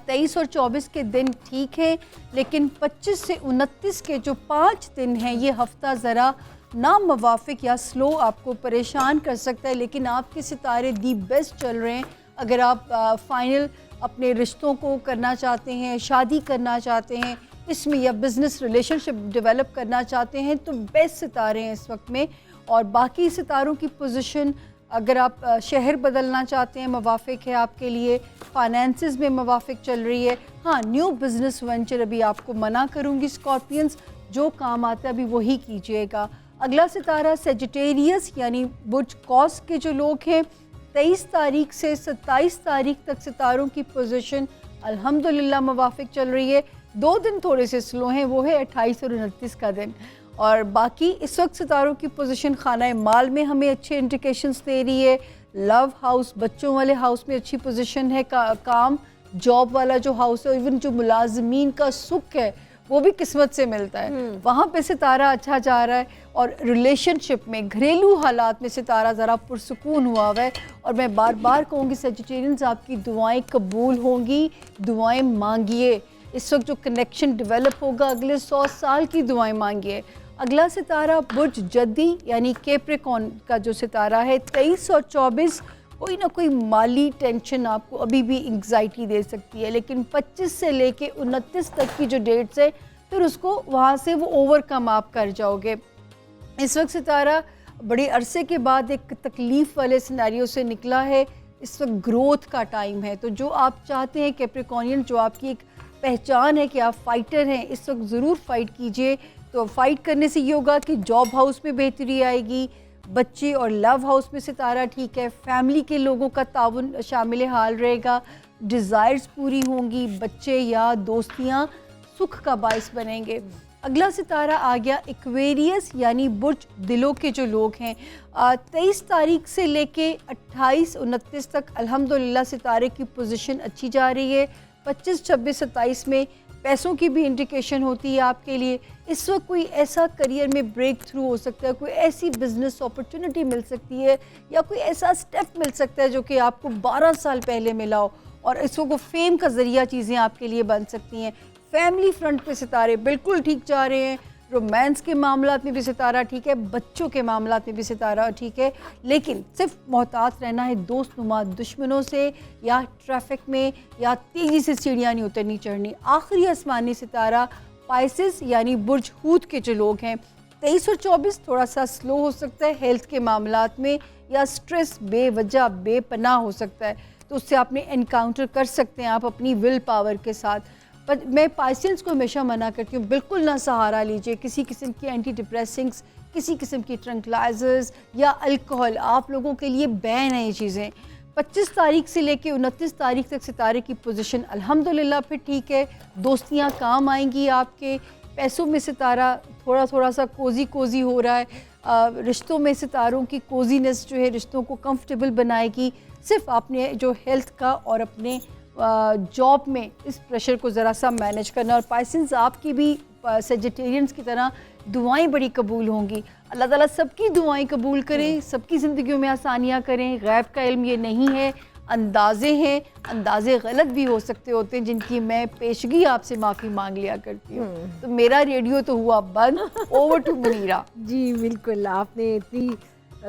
23 और 24 के दिन ठीक हैं, लेकिन 25 से 29 के जो 5 दिन हैं ये हफ्ता ज़रा नामुवाफिक या स्लो आपको परेशान कर सकता है। लेकिन आपके सितारे दी बेस्ट चल रहे हैं। अगर आप फाइनल अपने रिश्तों को करना चाहते हैं, शादी करना चाहते हैं इसमें, या बिज़नेस रिलेशनशिप डेवलप करना चाहते हैं, तो बेस्ट सितारे हैं इस वक्त में। और बाकी सितारों की पोजीशन, अगर आप शहर बदलना चाहते हैं मुवाफिक है आपके लिए, फाइनेंसिस में मुवाफिक चल रही है। हाँ, न्यू बिज़नेस वेंचर अभी आपको मना करूँगी स्कॉर्पियंस, जो काम आता है अभी वही कीजिएगा। अगला सितारा सेजिटेरियस यानी बुर्ज कौस के जो लोग हैं, 23 तारीख से 27 तारीख तक सितारों की पोजीशन अल्हम्दुलिल्लाह मुवाफिक चल रही है। 2 दिन थोड़े से स्लो हैं, वो है 28 और 29 का दिन। और बाकी इस वक्त सितारों की पोजीशन खाना माल में हमें अच्छे इंडिकेशंस दे रही है। लव हाउस, बच्चों वाले हाउस में अच्छी पोजीशन है। काम जॉब वाला जो हाउस है, इवन जो मुलाजमीन का सुख है वो भी किस्मत से मिलता है, वहाँ पे सितारा अच्छा जा रहा है। और रिलेशनशिप में, घरेलू हालात में सितारा ज़रा पुरसुकून हुआ हुआ है। और मैं बार बार कहूँगी सेजिटेरियंस, आपकी दुआएं कबूल होंगी, दुआएं मांगिए। इस वक्त जो कनेक्शन डेवलप होगा अगले 100 साल की दुआएं मांगिए। अगला सितारा बुर्ज जद्दी यानी कैप्रिकॉर्न का जो सितारा है, 23 और 24 कोई ना कोई माली टेंशन आपको अभी भी एंग्जाइटी दे सकती है, लेकिन 25 से लेके 29 तक की जो डेट्स है फिर उसको वहाँ से वो ओवरकम आप कर जाओगे। इस वक्त सितारा बड़े अरसे के बाद एक तकलीफ़ वाले सिनेरियो से निकला है। इस वक्त ग्रोथ का टाइम है, तो जो आप चाहते हैं कैप्रिकॉर्नियन, जो आपकी एक पहचान है कि आप फाइटर हैं, इस वक्त ज़रूर फाइट कीजिए। तो फाइट करने से ये होगा कि जॉब हाउस में बेहतरी आएगी, बच्चे और लव हाउस में सितारा ठीक है, फैमिली के लोगों का ताउन शामिल हाल रहेगा, डिज़ायर्स पूरी होंगी, बच्चे या दोस्तियाँ सुख का बाइस बनेंगे। अगला सितारा आ गया एक्वेरियस यानी बुर्ज दिलों के जो लोग हैं, 23 तारीख से लेके 28-29 तक अल्हम्दुलिल्लाह सितारे की पोजीशन अच्छी जा रही है। 25, 26, 27 में पैसों की भी इंडिकेशन होती है आपके लिए। इस वक्त कोई ऐसा करियर में ब्रेक थ्रू हो सकता है, कोई ऐसी बिजनेस अपॉर्चुनिटी मिल सकती है, या कोई ऐसा स्टेप मिल सकता है जो कि आपको 12 साल पहले मिला हो, और इस वक्त फेम का ज़रिया चीज़ें आपके लिए बन सकती हैं। फैमिली फ्रंट पे सितारे बिल्कुल ठीक जा रहे हैं, रोमांस के मामलात में भी सितारा ठीक है, बच्चों के मामलात में भी सितारा ठीक है, लेकिन सिर्फ मोहतात रहना है दोस्तनुमा दुश्मनों से, या ट्रैफिक में, या तेज़ी से सीढ़ियाँ नहीं उतरनी चढ़नी। आखिरी आसमानी सितारा पाइसेस यानी बुर्ज हूत के जो लोग हैं, 23 और 24 थोड़ा सा स्लो हो सकता है हेल्थ के मामलात में, या स्ट्रेस बेवजह बेपनाह हो सकता है, तो उससे आपने एनकाउंटर कर सकते हैं आप अपनी विल पावर के साथ। पर मैं पाइसेंस को हमेशा मना करती हूँ, बिल्कुल ना सहारा लीजिए किसी किस्म की एंटी डिप्रेसिंग्स, किसी किस्म की ट्रंकलाइजर्स या अल्कोहल, आप लोगों के लिए बैन है ये चीज़ें। 25 तारीख से लेके 29 तारीख तक सितारे की पोजीशन अल्हम्दुलिल्लाह फिर ठीक है, दोस्तियाँ काम आएंगी आपके। पैसों में सितारा थोड़ा सा कोजी हो रहा है, रिश्तों में सितारों की कोजीनेस जो है रिश्तों को कंफर्टेबल बनाएगी। सिर्फ आपने जो हेल्थ का और अपने जॉब में इस प्रेशर को ज़रा सा मैनेज करना। और पाइसेंस आपकी भी सेजिटेरियंस की तरह दुआएं बड़ी कबूल होंगी। अल्लाह ताला सबकी दुआएं कबूल करें, सबकी ज़िंदगियों में आसानियाँ करें। गैब का इल्म ये नहीं है, अंदाज़े हैं, अंदाज़े गलत भी हो सकते होते हैं, जिनकी मैं पेशगी आपसे माफ़ी मांग लिया करती हूँ। तो मेरा रेडियो तो हुआ बंद। Over to Munira. जी बिल्कुल, आपने इतनी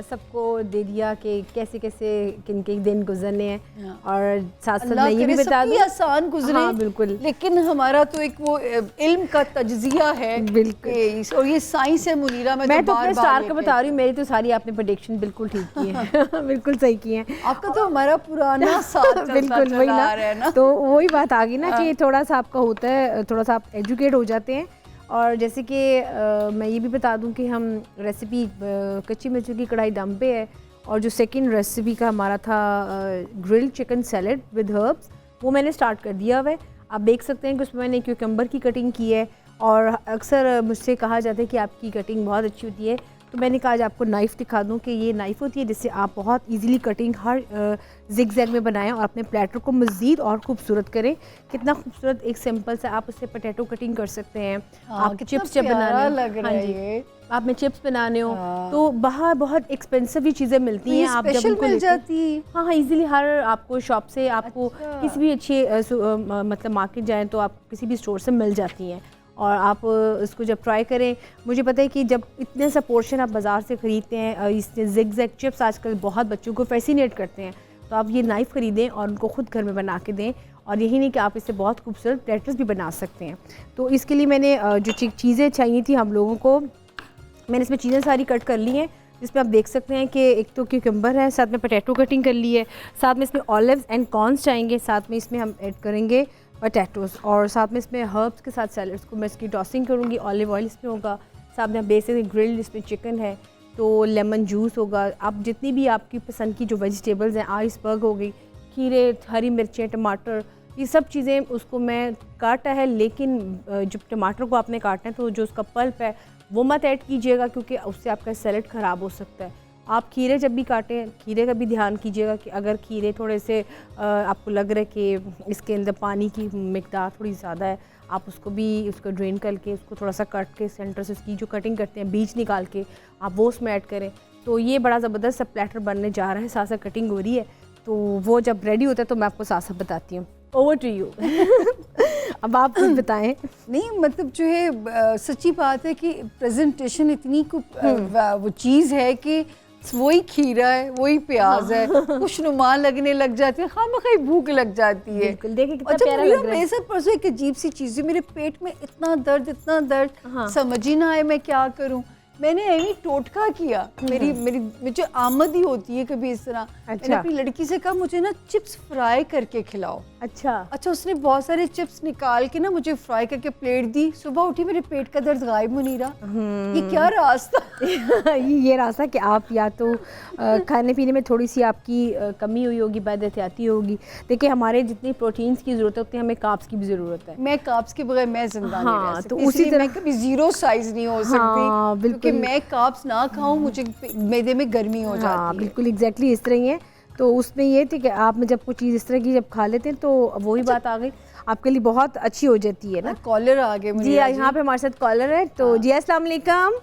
सबको दे दिया कि कैसे कैसे किन के दिन गुजरने हैं, और साथ साथ मैं ये भी बता दूं आसान गुजरे। हाँ बिल्कुल, लेकिन हमारा तो एक वो इल्म का तज्जिया है बिल्कुल, और ये साइंस है मुनीरा। मैं तो अपने स्टार का बता रही हूँ, मेरी तो सारी आपने प्रेडिक्शन बिल्कुल ठीक की है। बिल्कुल सही की है। आपका तो हमारा पुराना साथ बिल्कुल वही ना, तो वही बात आ गई ना कि थोड़ा सा आपका होता है, थोड़ा सा आप एजुकेट हो जाते हैं। और जैसे कि मैं ये भी बता दूं कि हम रेसिपी कच्ची मिर्ची की कढ़ाई दम पे है, और जो सेकंड रेसिपी का हमारा था grilled chicken salad with herbs, वो मैंने स्टार्ट कर दिया हुआ है। आप देख सकते हैं कि उसमें मैंने क्यूकम्बर की कटिंग की है, और अक्सर मुझसे कहा जाता है कि आपकी कटिंग बहुत अच्छी होती है, तो मैंने कहा आज आपको नाइफ़ दिखा दूं कि ये नाइफ़ होती है जिससे आप बहुत इजीली कटिंग हर जिग जैग में बनाएं और अपने प्लेटर को मज़ीद और खूबसूरत करें। कितना खूबसूरत एक सिंपल सा आप उससे पोटैटो कटिंग कर सकते हैं। हाँ, आप चिप्स जब बनाने लग रहा है ये। आप में चिप्स बनाने हो हाँ। तो बाहर बहुत एक्सपेंसिव ही चीज़ें मिलती हैं, आप जब उनको मिल लेते जाती है। हाँ हाँ इजीली हर आपको शॉप से आपको अच्छा। किसी भी अच्छे मतलब मार्केट जाएं तो आप किसी भी स्टोर से मिल जाती हैं। और आप इसको जब ट्राई करें, मुझे पता है कि जब इतने सा पोर्शन आप बाज़ार से ख़रीदते हैं, इससे जिग जैग चिप्स आजकल बहुत बच्चों को फैसिनेट करते हैं, तो आप ये नाइफ़ ख़रीदें और उनको ख़ुद घर में बना के दें। और यही नहीं कि आप इससे बहुत खूबसूरत प्लेटर्स भी बना सकते हैं। तो इसके लिए मैंने जो चीज़ें चाहिए थी हम लोगों को, मैंने इसमें चीज़ें सारी कट कर ली हैं, जिसमें आप देख सकते हैं कि एक तो क्यूकम्बर है, साथ में पोटैटो कटिंग कर ली है, साथ में इसमें ऑलिव्स एंड कॉर्न्स चाहिए, साथ में इसमें हम ऐड करेंगे पोटैटोज़, और साथ में इसमें हर्ब्स के साथ सैलड्स को मैं इसकी टॉसिंग करूँगी। ऑलिव ऑयल इसमें होगा, साथ में बेसिक ग्रिल्ड इसमें चिकन है, तो लेमन जूस होगा। आप जितनी भी आपकी पसंद की जो वेजिटेबल्स हैं, आइसबर्ग हो गई, खीरे, हरी मिर्चें, टमाटर, ये सब चीज़ें उसको मैं काटा है। लेकिन जब टमाटर को आपने काटना है तो जो उसका पल्प है वो मत ऐड कीजिएगा, क्योंकि उससे आपका सैलेड ख़राब हो सकता है। आप खीरे जब भी काटें, खीरे का भी ध्यान कीजिएगा कि अगर खीरे थोड़े से आपको लग रहा है कि इसके अंदर पानी की मिकदार थोड़ी ज़्यादा है, आप उसको भी उसको ड्रेन करके उसको थोड़ा सा कट के सेंटर से उसकी जो कटिंग करते हैं बीज निकाल के आप वो उसमें ऐड करें। तो ये बड़ा ज़बरदस्त सा प्लेटर बनने जा रहा है, साथ साथ कटिंग हो रही है, तो वो जब रेडी होता है तो मैं आपको साथ साथ बताती हूँ। Over to you. अब आप कुछ बताएं। नहीं मतलब जो है सच्ची बात है कि प्रेजेंटेशन इतनी वो चीज़ है कि वही खीरा है, वही प्याज है, खुशनुमा लगने लग जाती है, खामखा भूख लग जाती है। बिल्कुल, देखिए कितना अच्छा, प्यारा लग रहा है। मेरे साथ परसों एक अजीब सी चीज़ है, मेरे पेट में इतना दर्द हाँ। समझ ही ना आए मैं क्या करूं। मैंने यही टोटका किया, मेरी मुझे आमद ही होती है कभी इस तरह। मैंने अपनी लड़की से कहा मुझे ना चिप्स फ्राई करके खिलाओ। अच्छा, उसने बहुत सारे चिप्स निकाल के ना मुझे फ्राई करके प्लेट दी। सुबह उठी मेरे पेट का दर्द गायब मुनीरा। ये क्या रास्ता ये रास्ता कि आप या तो खाने पीने में थोड़ी सी आपकी कमी हुई होगी, बदहतियाती होगी। देखिए हमारे जितनी प्रोटीन्स की ज़रूरत है उतनी हमें कार्ब्स की भी ज़रूरत है। मैं कार्ब्स के बगैर मैं जिंदा नहीं रह सकती, तो उसी तरह मैं कभी जीरो साइज नहीं हो सकती, बिल्कुल। क्योंकि मैं कार्ब्स ना खाऊं मुझे मैदे में गर्मी हो जाती है। बिल्कुल एग्जैक्टली इस तरह ही है। तो उसमें ये थी कि आप में जब कोई चीज़ इस तरह की जब खा लेते हैं तो वही बात आ गई, आपके लिए बहुत अच्छी हो जाती है ना। कॉलर आ गए जी, यहाँ पे हमारे साथ कॉलर है, तो जी अस्सलाम वालेकुम।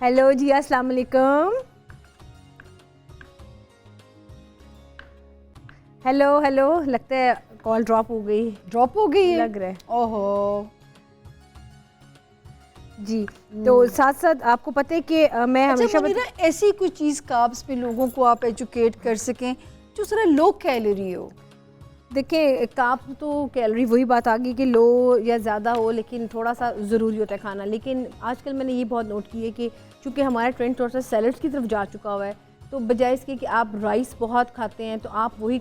हेलो जी, अस्सलाम वालेकुम। हेलो, लगता है कॉल ड्रॉप हो गई है लग रहा है। ओहो जी, तो साथ साथ आपको पता है कि मैं हमेशा ऐसी कोई चीज़ कार्ब्स में लोगों को आप एजुकेट कर सकें जो जरा लो कैलोरी हो। देखिए कार्ब तो कैलोरी वही बात आ गई कि लो या ज़्यादा हो, लेकिन थोड़ा सा ज़रूरी होता है खाना। लेकिन आजकल मैंने ये बहुत नोट की है कि चूँकि हमारा ट्रेंड थोड़ा सा सैलड्स की तरफ जा चुका हुआ है, तो बजाय इसके कि आप राइस बहुत खाते हैं तो आप वही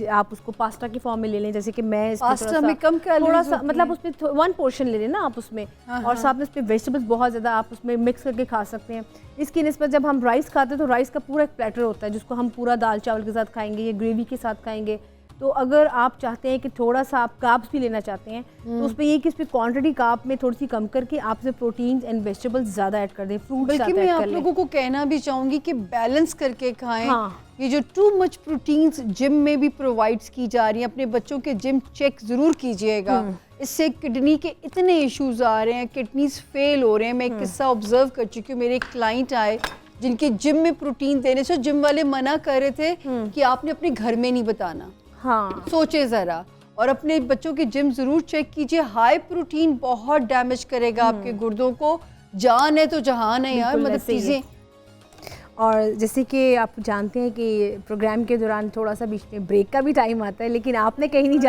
आप उसको पास्ता की फॉर्म में ले लें। जैसे कि मैं पास्ता में कम थोड़ा सा मतलब उसमें 1 पोर्शन ले लें ना आप उसमें, और साथ में उसमें वेजिटेबल्स बहुत ज़्यादा आप उसमें मिक्स करके खा सकते हैं। इसकी निस्बत जब हम राइस खाते हैं तो राइस का पूरा एक प्लेटर होता है जिसको हम पूरा दाल चावल के साथ खाएंगे या ग्रेवी के साथ खाएंगे। तो अगर आप चाहते हैं कि थोड़ा सा आप कार्ब्स भी लेना चाहते हैं तो उसमें ये कि इसमें क्वांटिटी कार्ब में थोड़ी सी कम करके आप से प्रोटीन्स एंड वेजिटेबल्स ज़्यादा ऐड कर दें, फ्रूट्स ज़्यादा ऐड कर लें। बल्कि मैं आप लोगों को कहना भी चाहूँगी कि बैलेंस करके खाएं। ये जो टू मच प्रोटीन्स जिम में भी प्रोवाइड्स की जा रही हैं, अपने बच्चों के जिम चेक ज़रूर कीजिएगा। इससे किडनी के इतने इश्यूज आ रहे हैं, किडनीज फेल हो रहे हैं। मैं एक किस्सा ऑब्जर्व कर चुकी हूँ। मेरे एक क्लाइंट आए जिनके जिम में प्रोटीन देने से जिम वाले मना कर रहे थे कि आपने अपने घर में नहीं बताना। सोचे ज़रा, और अपने बच्चों के जिम ज़रूर चेक कीजिए। हाई प्रोटीन बहुत डैमेज करेगा आपके गुर्दों को। जान है तो जहान है यार, मतलब चीज़ें। और जैसे कि आप जानते हैं कि प्रोग्राम के दौरान थोड़ा सा बीच में ब्रेक का भी टाइम आता है, लेकिन आपने कहीं नहीं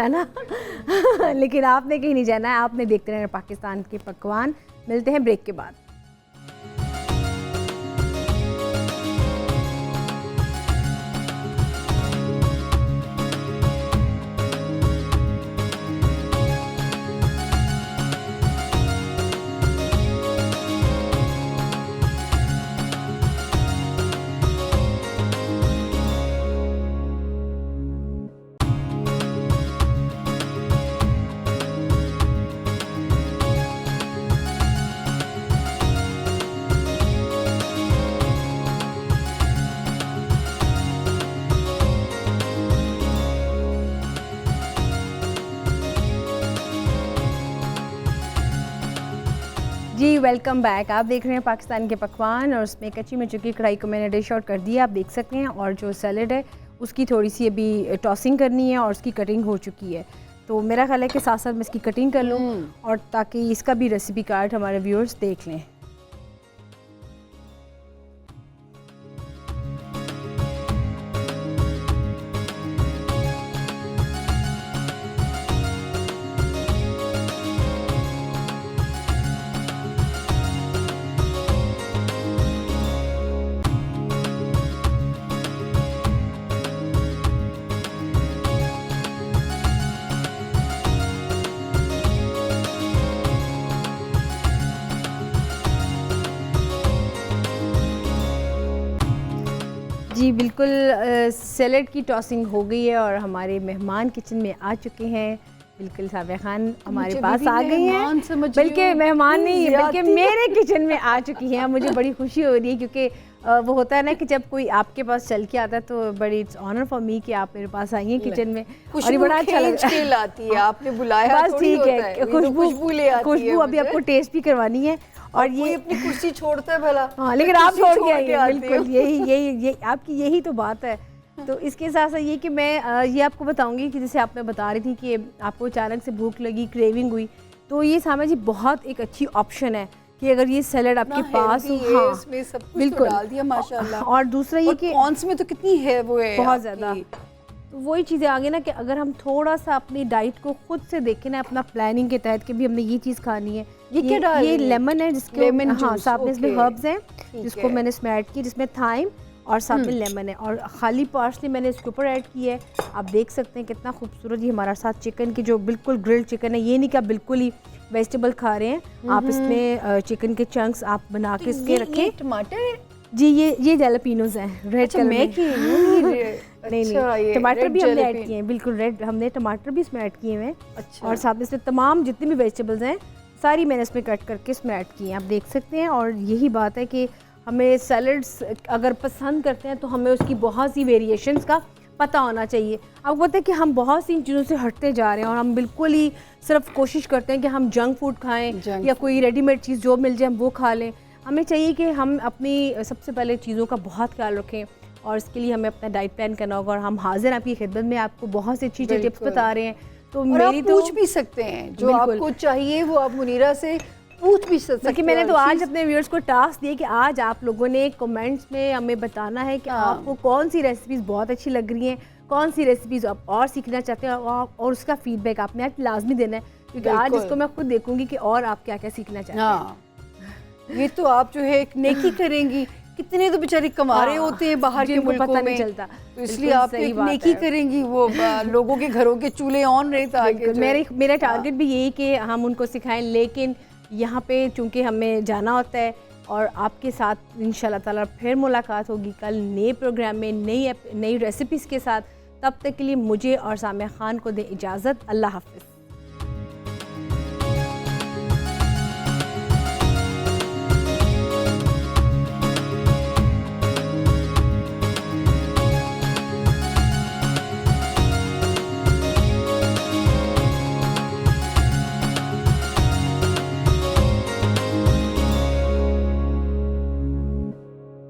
जाना है, आपने देखते रहना पाकिस्तान के पकवान। मिलते हैं ब्रेक के बाद। जी वेलकम बैक। आप देख रहे हैं पाकिस्तान के पकवान और उसमें कच्ची मिर्चों की कढ़ाई को मैंने डिश आउट कर दिया, आप देख सकते हैं। और जो सैलड है उसकी थोड़ी सी अभी टॉसिंग करनी है और उसकी कटिंग हो चुकी है। तो मेरा ख्याल है कि साथ साथ मैं इसकी कटिंग कर लूँ और ताकि इसका भी रेसिपी कार्ड हमारे व्यूअर्स देख लें। जी बिल्कुल, सैलड की टॉसिंग हो गई है और हमारे मेहमान किचन में आ चुके हैं। बिल्कुल साबिया खान हमारे पास आ गई हैं, बल्कि मेहमान नहीं बल्कि मेरे किचन में आ चुकी हैं। मुझे बड़ी खुशी हो रही है क्योंकि वो होता है ना कि जब कोई आपके पास चल के आता है तो बड़ी इट्स ऑनर फॉर मी कि आप मेरे पास आई हैं किचन में और ये बड़ा अच्छा लाती है। आपने बुलाया बस ठीक है, खुशबू ले आती है। खुशबू अभी आपको टेस्ट भी करवानी है और ये अपनी कुर्सी छोड़ता है भला। हाँ लेकिन आप छोड़ के आई हैं, बिल्कुल यही आपकी यही तो बात है। तो इसके साथ साथ ये कि मैं ये आपको बताऊंगी कि जैसे आपने बता रही थी कि आपको अचानक से भूख लगी, क्रेविंग हुई, तो ये सामा जी बहुत एक अच्छी ऑप्शन है कि अगर ये सैलड आपके पास हो। हाँ इसमें सब कुछ बिल्कुल तो डाल दिया माशाल्लाह। और दूसरा ये कि कॉर्न्स में तो कितनी है वो है बहुत ज़्यादा। तो वही चीज़ें आ गई ना कि अगर हम थोड़ा सा अपनी डाइट को खुद से देखें ना, अपना प्लानिंग के तहत कि भी हमने ये चीज़ खानी है। ये क्या डाल ये लेमन है जिसके लेमन हाँ साथ में इसमें हर्ब्स हैं जिसको मैंने इसमें ऐड की, जिसमें थाइम और साथ में लेमन है और खाली पार्सली मैंने इसके ऊपर ऐड की है। आप देख सकते हैं कितना खूबसूरत ये हमारा साथ चिकन की जो बिल्कुल ग्रिल्ड चिकन है। ये नहीं कि आप बिल्कुल ही वेजिटेबल खा रहे हैं, आप इसमें चिकन के चंक्स आप बना के इसके रखें। टमाटर जी ये जैलापिनोज हैं रेड कलर में। नहीं टमाटर भी हमने ऐड किए हैं, बिल्कुल रेड हमने टमाटर भी इसमें ऐड किए हुए हैं। अच्छा। और साथ में इसमें तमाम जितनी भी वेजिटेबल्स हैं सारी मैंने इसमें कट करके इसमें ऐड की हैं, आप देख सकते हैं। और यही बात है कि हमें सैलड्स अगर पसंद करते हैं तो हमें उसकी बहुत सी वेरिएशंस का पता होना चाहिए। अब पता है कि हम बहुत सी चीज़ों से हटते जा रहे हैं और हम बिल्कुल ही सिर्फ कोशिश करते हैं कि हम जंक फूड खाएं या कोई रेडीमेड चीज़ जो मिल जाए हम वो खा लें। हमें चाहिए कि हम अपनी सबसे पहले चीज़ों का बहुत ख्याल रखें और इसके लिए हमें अपना डाइट प्लान करना होगा। और हम हाजिर आपकी खिदमत में आपको बहुत सी अच्छी टिप्स बता रहे हैं। तो मेरी तो पूछ भी सकते हैं जो आपको चाहिए वो आप मुनीरा से पूछ भी सकते हैं। मैंने तो आज अपने व्यूअर्स को टास्क दिया कि आज आप लोगों ने कमेंट्स में हमें बताना है कि आपको कौन सी रेसिपीज़ बहुत अच्छी लग रही हैं, कौन सी रेसिपीज़ आप और सीखना चाहते हैं और उसका फीडबैक आपने आज लाजमी देना है क्योंकि आज इसको मैं खुद देखूंगी कि और आप क्या क्या सीखना चाहते हैं। ये तो आप जो है एक नेकी करेंगी, कितने तो बेचारे कमा रहे होते हैं बाहर के मुल्कों में, पता नहीं चलता, तो इसलिए आप एक नेकी करेंगी, वो लोगों के घरों के चूल्हे ऑन रहे ताकि मेरा टारगेट भी यही कि हम उनको सिखाएं। लेकिन यहाँ पे चूँकि हमें जाना होता है और आपके साथ इंशाल्लाह ताला फिर मुलाकात होगी कल नए प्रोग्राम में नई रेसिपीज़ के साथ। तब तक के लिए मुझे और सामिया खान को दें इजाज़त। अल्लाह हाफ़िज़।